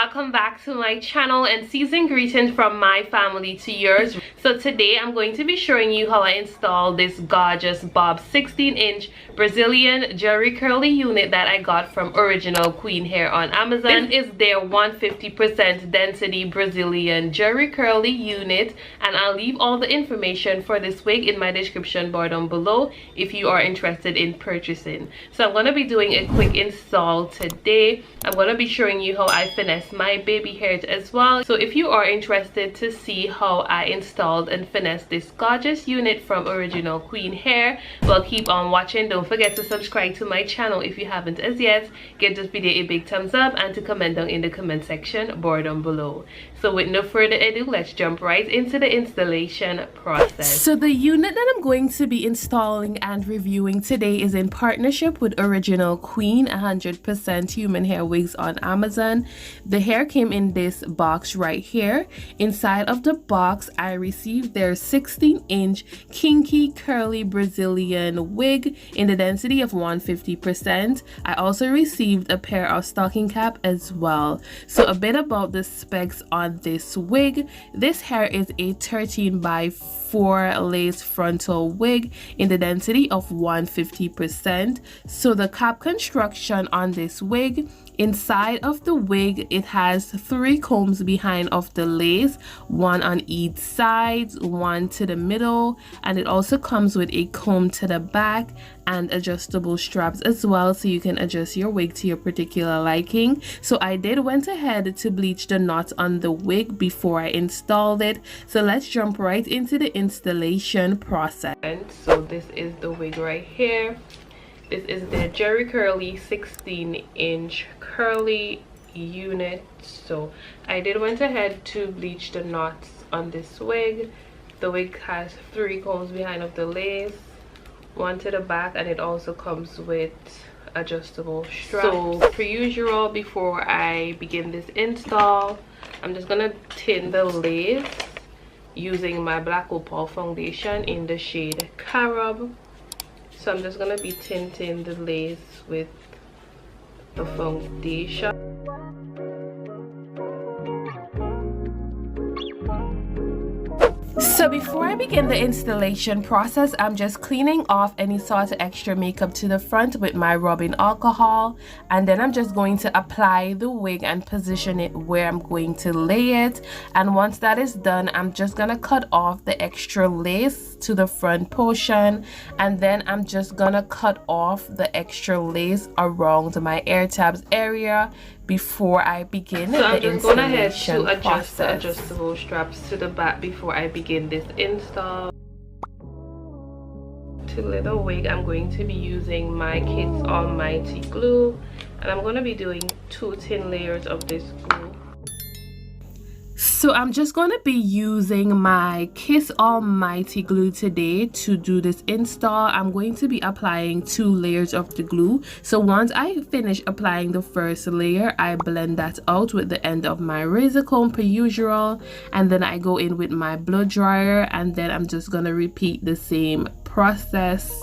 welcome back to my channel and season greetings from my family to yours. So today I'm going to be showing you how I installed this gorgeous bob 16-inch Brazilian jerry curly unit that I got from Original Queen Hair on Amazon. This is their 150% density Brazilian jerry curly unit, and I'll leave all the information for this wig in my description bar down below if you are interested in purchasing. So I'm going to be doing a quick install today. I'm going to be showing you how I finesse my baby hairs as well. So if you are interested to see how I installed and finessed this gorgeous unit from Original Queen Hair, well, keep on watching. Don't forget to subscribe to my channel if you haven't as yet. Give this video a big thumbs up and to comment down in the comment section bar down below. So with no further ado, let's jump right into the installation process. So the unit that I'm going to be installing and reviewing today is in partnership with Original Queen 100% human hair wigs on Amazon. The hair came in this box right here. Inside of the box, I received their 16-inch kinky curly Brazilian wig in the density of 150%. I also received a pair of stocking cap as well. So a bit about the specs on this wig. This hair is a 13x4 lace frontal wig in the density of 150%. So the cap construction on this wig, inside of the wig, it has 3 combs behind of the lace, one on each side, one to the middle, and it also comes with a comb to the back and adjustable straps as well, so you can adjust your wig to your particular liking. So I went ahead to bleach the knots on the wig before I installed it. So let's jump right into the installation process. And so this is the wig right here. This is the Jerry Curly 16-inch curly unit. So I went ahead to bleach the knots on this wig. The wig has 3 combs behind of the lace, one to the back, and it also comes with adjustable straps. So per usual, before I begin this install, I'm just gonna tint the lace using my Black Opal foundation in the shade Carob. So I'm just gonna be tinting the lace with the foundation. So before I begin the installation process, I'm just cleaning off any sort of extra makeup to the front with my rubbing alcohol, and then I'm just going to apply the wig and position it where I'm going to lay it. And once that is done, I'm just gonna cut off the extra lace to the front portion, and then I'm just gonna cut off the extra lace around my ear tabs area before I begin the installation process. Adjust the adjustable straps to the back before I begin this install. To lay the wig, I'm going to be using my Kids Almighty glue, and I'm going to be doing 2 thin layers of this glue. So I'm just going to be using my Kiss Almighty glue today to do this install. I'm going to be applying 2 layers of the glue. So once I finish applying the first layer, I blend that out with the end of my razor comb per usual, and then I go in with my blow dryer, and then I'm just going to repeat the same process.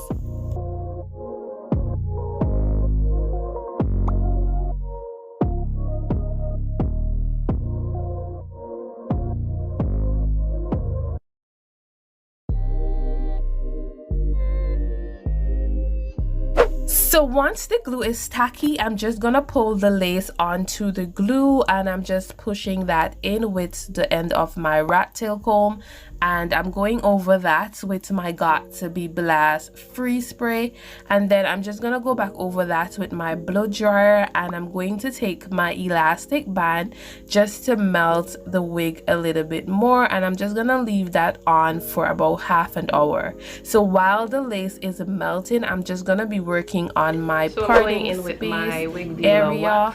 So once the glue is tacky, I'm just gonna pull the lace onto the glue, and I'm just pushing that in with the end of my rat tail comb, and I'm going over that with my Got To Be Blast free spray, and then I'm just gonna go back over that with my blow dryer, and I'm going to take my elastic band just to melt the wig a little bit more, and I'm just gonna leave that on for about half an hour. So while the lace is melting, I'm just gonna be working on my parting in with my wig area.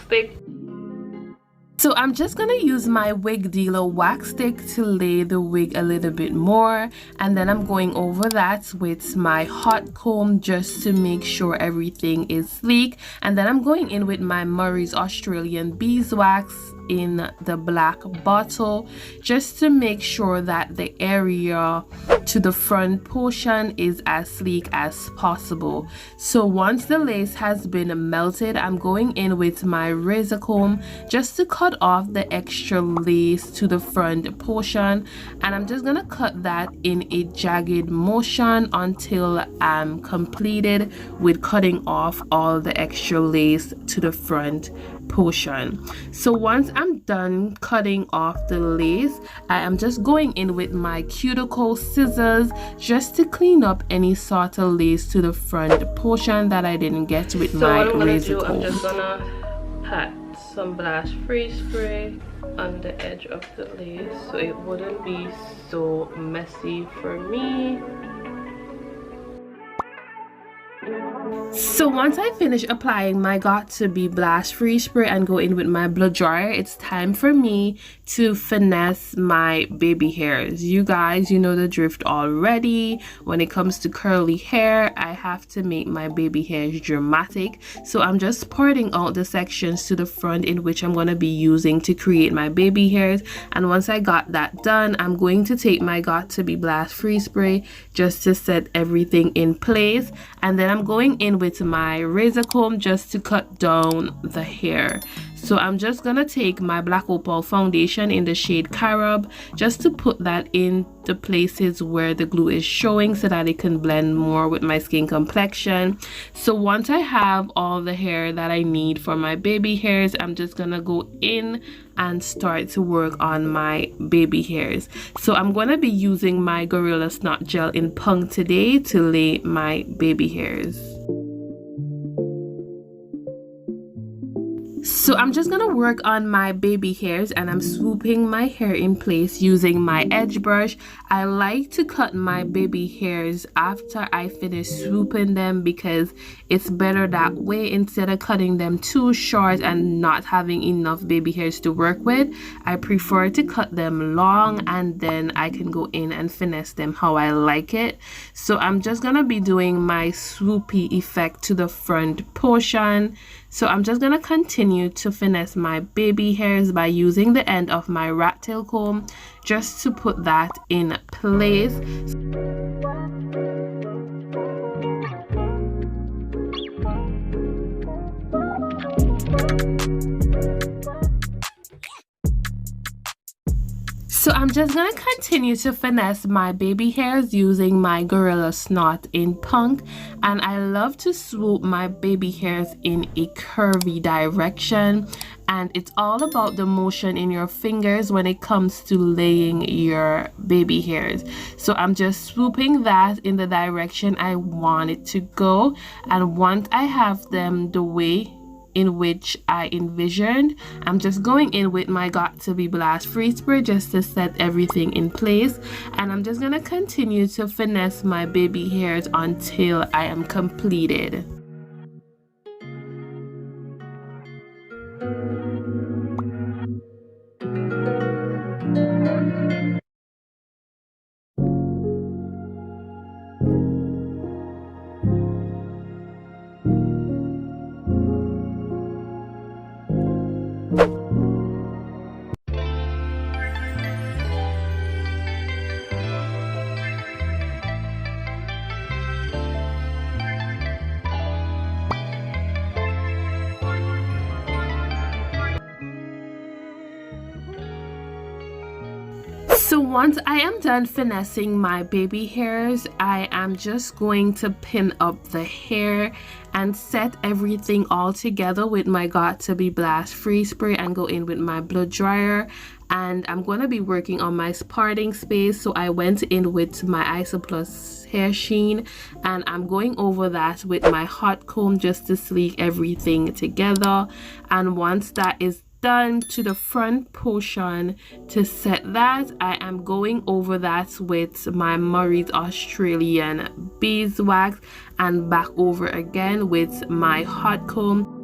So I'm just gonna use my Wig Dealer wax stick to lay the wig a little bit more, and then I'm going over that with my hot comb just to make sure everything is sleek, and then I'm going in with my Murray's Australian beeswax in the black bottle just to make sure that the area to the front portion is as sleek as possible. So once the lace has been melted, I'm going in with my razor comb just to cut off the extra lace to the front portion, and I'm just gonna cut that in a jagged motion until I'm completed with cutting off all the extra lace to the front portion. So once I'm done cutting off the lace, I am just going in with my cuticle scissors just to clean up any sort of lace to the front portion that I didn't get with my razor comb. I'm just gonna pat some blast free spray on the edge of the lace so it wouldn't be so messy for me. So once I finish applying my Got To Be blast free spray and go in with my blow dryer, it's time for me to finesse my baby hairs. You guys, you know the drift already. When it comes to curly hair, I have to make my baby hairs dramatic. So I'm just parting out the sections to the front in which I'm going to be using to create my baby hairs. And once I got that done, I'm going to take my Got To Be blast free spray just to set everything in place. And then I'm going in with my razor comb just to cut down the hair. So I'm just gonna take my black opal foundation in the shade Carob just to put that in the places where the glue is showing so that it can blend more with my skin complexion. So once I have all the hair that I need for my baby hairs, I'm just gonna go in and start to work on my baby hairs. So I'm gonna be using my Gorrilla Snot gel in Punk today to lay my baby hairs. So I'm just gonna work on my baby hairs, and I'm swooping my hair in place using my edge brush. I like to cut my baby hairs after I finish swooping them because it's better that way. Instead of cutting them too short and not having enough baby hairs to work with, I prefer to cut them long and then I can go in and finesse them how I like it. So I'm just gonna be doing my swoopy effect to the front portion. So I'm just gonna continue to finesse my baby hairs by using the end of my rat tail comb just to put that in place. So I'm just gonna continue to finesse my baby hairs using my Gorrilla Snot in Punk, and I love to swoop my baby hairs in a curvy direction, and it's all about the motion in your fingers when it comes to laying your baby hairs. So I'm just swooping that in the direction I want it to go, and once I have them the way in which I envisioned, I'm just going in with my Got To Be blast free spray just to set everything in place, and I'm just gonna continue to finesse my baby hairs until I am completed. So once I am done finessing my baby hairs, I am just going to pin up the hair and set everything all together with my Got To Be blast free spray and go in with my blow dryer. And I'm going to be working on my parting space, so I went in with my Isoplus hair sheen and I'm going over that with my hot comb just to sleek everything together. And once that is done to the front portion, to set that, I am going over that with my Murray's Australian beeswax and back over again with my hot comb.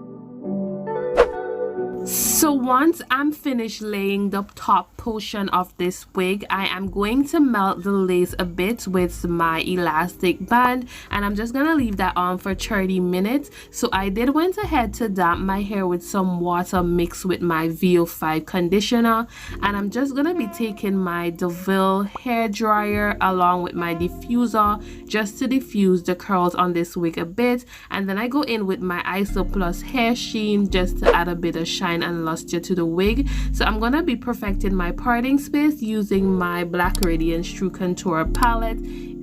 So once I'm finished laying the top portion of this wig, I am going to melt the lace a bit with my elastic band, and I'm just gonna leave that on for 30 minutes. So I did went ahead to damp my hair with some water mixed with my VO5 conditioner, and I'm just gonna be taking my Duvolle hair dryer along with my diffuser just to diffuse the curls on this wig a bit, and then I go in with my Iso Plus hair sheen just to add a bit of shine and luster to the wig. So I'm gonna be perfecting my parting space using my Black Radiance True Contour palette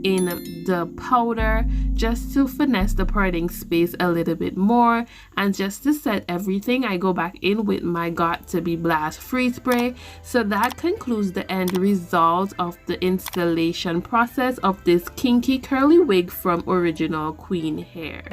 in the powder just to finesse the parting space a little bit more. And just to set everything, I go back in with my Got To Be Blast Free Spray. So that concludes the end result of the installation process of this kinky curly wig from Original Queen Hair.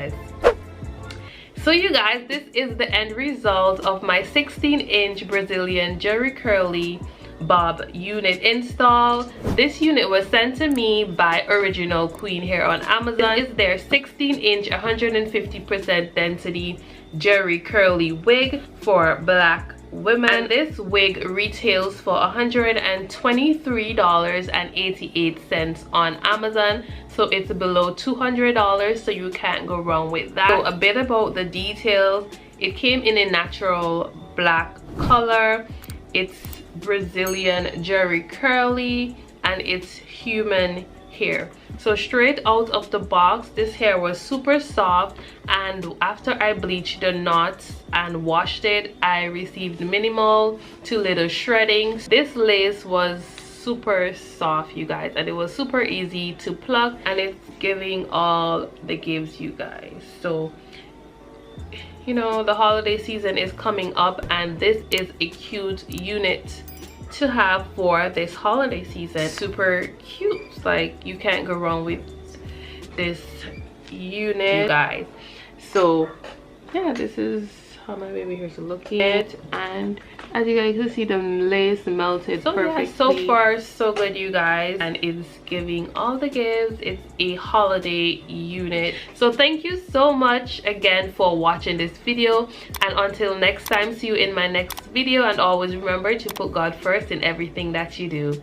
So you guys, this is the end result of my 16-inch Brazilian Jerry Curly bob unit install. This unit was sent to me by Original Queen Hair on Amazon. This is their 16-inch 150% density Jerry Curly wig for black women. This wig retails for $123.88 on Amazon, so it's below $200, so you can't go wrong with that. So a bit about the details: it came in a natural black color, it's Brazilian Jerry Curly, and it's human hair. So straight out of the box, this hair was super soft, and after I bleached the knots and washed it, I received minimal to little shredding. This lace was super soft, you guys, and it was super easy to pluck, and it's giving all the gives, you guys. So you know, the holiday season is coming up, and this is a cute unit to have for this holiday season. Super cute, like you can't go wrong with this unit, you guys. So yeah, this is how my baby hair's looking, and as you guys can see, the lace melted perfectly. Yeah, so far so good, you guys, and it's giving all the gives. It's a holiday unit. So thank you so much again for watching this video, and until next time, see you in my next video, and always remember to put God first in everything that you do.